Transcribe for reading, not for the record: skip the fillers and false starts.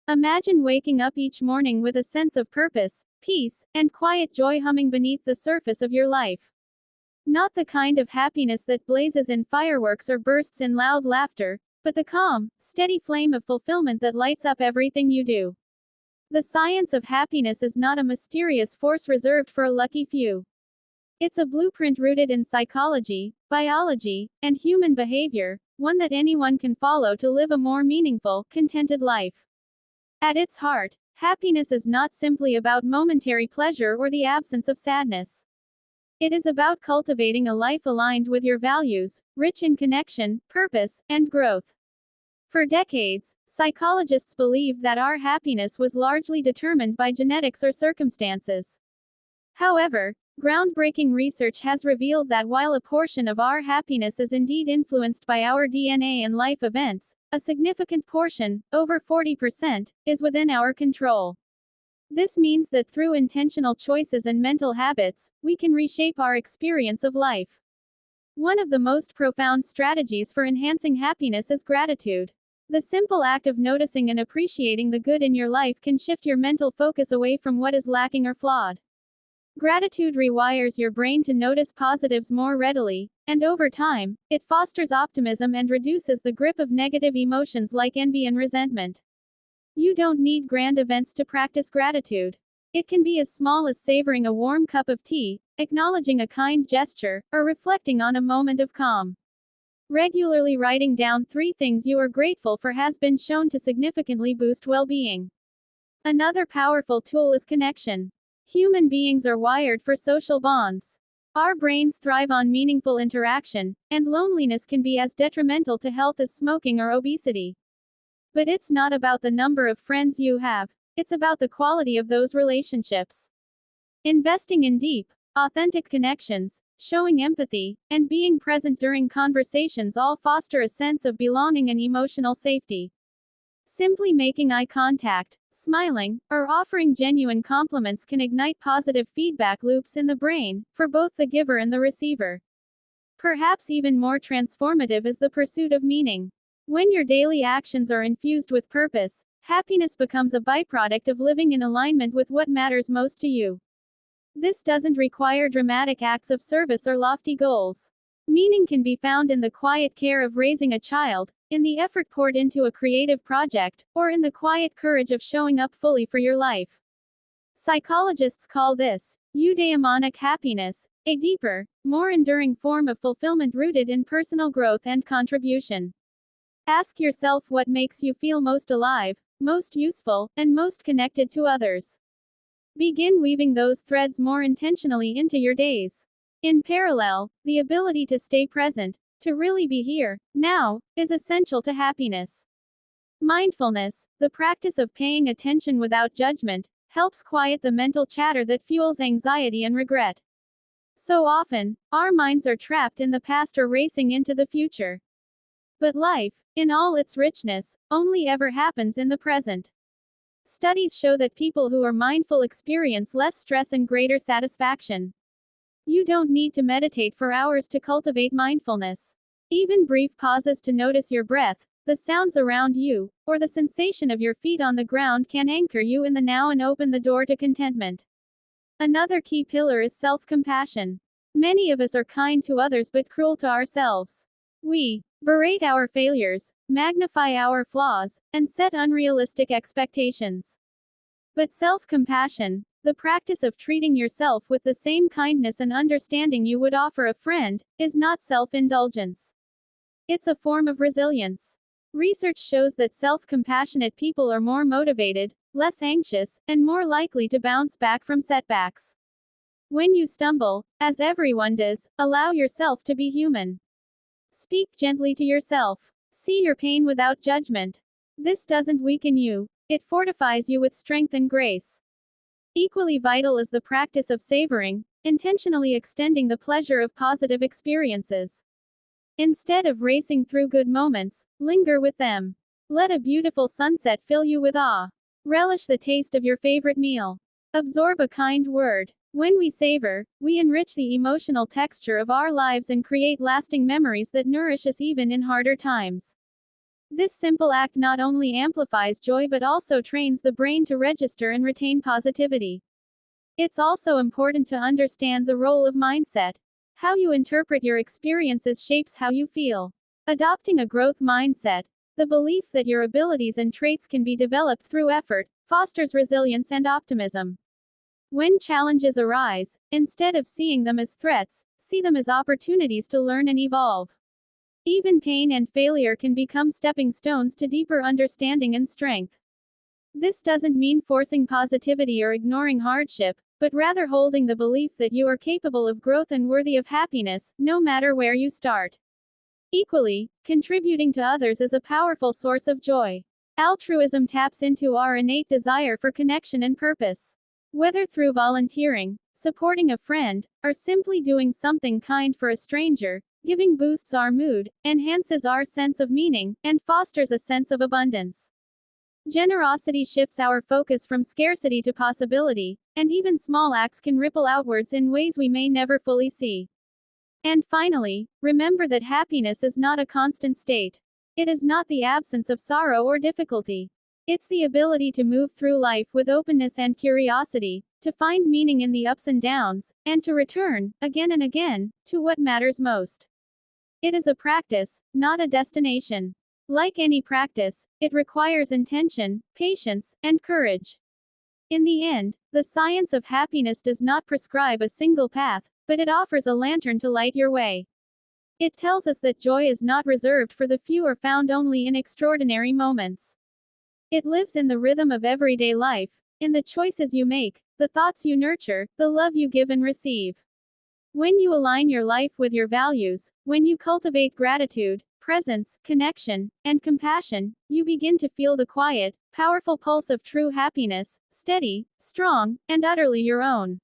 Imagine waking up each morning with a sense of purpose, peace, and quiet joy humming beneath the surface of your life. Not the kind of happiness that blazes in fireworks or bursts in loud laughter, but the calm, steady flame of fulfillment that lights up everything you do. The science of happiness is not a mysterious force reserved for a lucky few. It's a blueprint rooted in psychology, biology, and human behavior, one that anyone can follow to live a more meaningful, contented life. At its heart, happiness is not simply about momentary pleasure or the absence of sadness. It is about cultivating a life aligned with your values, rich in connection, purpose, and growth. For decades, psychologists believed that our happiness was largely determined by genetics or circumstances. However, groundbreaking research has revealed that while a portion of our happiness is indeed influenced by our DNA and life events, a significant portion, over 40%, is within our control. This means that through intentional choices and mental habits, we can reshape our experience of life. One of the most profound strategies for enhancing happiness is gratitude. The simple act of noticing and appreciating the good in your life can shift your mental focus away from what is lacking or flawed. Gratitude rewires your brain to notice positives more readily, and over time, it fosters optimism and reduces the grip of negative emotions like envy and resentment. You don't need grand events to practice gratitude. It can be as small as savoring a warm cup of tea, acknowledging a kind gesture, or reflecting on a moment of calm. Regularly writing down 3 things you are grateful for has been shown to significantly boost well-being. Another powerful tool is connection. Human beings are wired for social bonds. Our brains thrive on meaningful interaction, and loneliness can be as detrimental to health as smoking or obesity. But it's not about the number of friends you have, it's about the quality of those relationships. Investing in deep, authentic connections, showing empathy, and being present during conversations all foster a sense of belonging and emotional safety. Simply making eye contact, smiling, or offering genuine compliments can ignite positive feedback loops in the brain, for both the giver and the receiver. Perhaps even more transformative is the pursuit of meaning. When your daily actions are infused with purpose, happiness becomes a byproduct of living in alignment with what matters most to you. This doesn't require dramatic acts of service or lofty goals. Meaning can be found in the quiet care of raising a child, in the effort poured into a creative project, or in the quiet courage of showing up fully for your life. Psychologists call this eudaimonic happiness, a deeper, more enduring form of fulfillment rooted in personal growth and contribution. Ask yourself what makes you feel most alive, most useful, and most connected to others. Begin weaving those threads more intentionally into your days. In parallel, the ability to stay present, to really be here, now, is essential to happiness. Mindfulness, the practice of paying attention without judgment, helps quiet the mental chatter that fuels anxiety and regret. So often, our minds are trapped in the past or racing into the future. But life, in all its richness, only ever happens in the present. Studies show that people who are mindful experience less stress and greater satisfaction. You don't need to meditate for hours to cultivate mindfulness. Even brief pauses to notice your breath, the sounds around you, or the sensation of your feet on the ground can anchor you in the now and open the door to contentment. Another key pillar is self-compassion. Many of us are kind to others but cruel to ourselves. We berate our failures, magnify our flaws, and set unrealistic expectations. But self-compassion, the practice of treating yourself with the same kindness and understanding you would offer a friend, is not self-indulgence. It's a form of resilience. Research shows that self-compassionate people are more motivated, less anxious, and more likely to bounce back from setbacks. When you stumble, as everyone does, allow yourself to be human. Speak gently to yourself. See your pain without judgment. This doesn't weaken you, it fortifies you with strength and grace. Equally vital is the practice of savoring, intentionally extending the pleasure of positive experiences. Instead of racing through good moments, linger with them. Let a beautiful sunset fill you with awe. Relish the taste of your favorite meal. Absorb a kind word. When we savor, we enrich the emotional texture of our lives and create lasting memories that nourish us even in harder times. This simple act not only amplifies joy but also trains the brain to register and retain positivity. It's also important to understand the role of mindset. How you interpret your experiences shapes how you feel. Adopting a growth mindset, the belief that your abilities and traits can be developed through effort, fosters resilience and optimism. When challenges arise, instead of seeing them as threats, see them as opportunities to learn and evolve. Even pain and failure can become stepping stones to deeper understanding and strength. This doesn't mean forcing positivity or ignoring hardship, but rather holding the belief that you are capable of growth and worthy of happiness, no matter where you start. Equally, contributing to others is a powerful source of joy. Altruism taps into our innate desire for connection and purpose. Whether through volunteering, supporting a friend, or simply doing something kind for a stranger, giving boosts our mood, enhances our sense of meaning, and fosters a sense of abundance. Generosity shifts our focus from scarcity to possibility, and even small acts can ripple outwards in ways we may never fully see. And finally, remember that happiness is not a constant state. It is not the absence of sorrow or difficulty. It's the ability to move through life with openness and curiosity, to find meaning in the ups and downs, and to return, again and again, to what matters most. It is a practice, not a destination. Like any practice, it requires intention, patience, and courage. In the end, the science of happiness does not prescribe a single path, but it offers a lantern to light your way. It tells us that joy is not reserved for the few or found only in extraordinary moments. It lives in the rhythm of everyday life, in the choices you make, the thoughts you nurture, the love you give and receive. When you align your life with your values, when you cultivate gratitude, presence, connection, and compassion, you begin to feel the quiet, powerful pulse of true happiness, steady, strong, and utterly your own.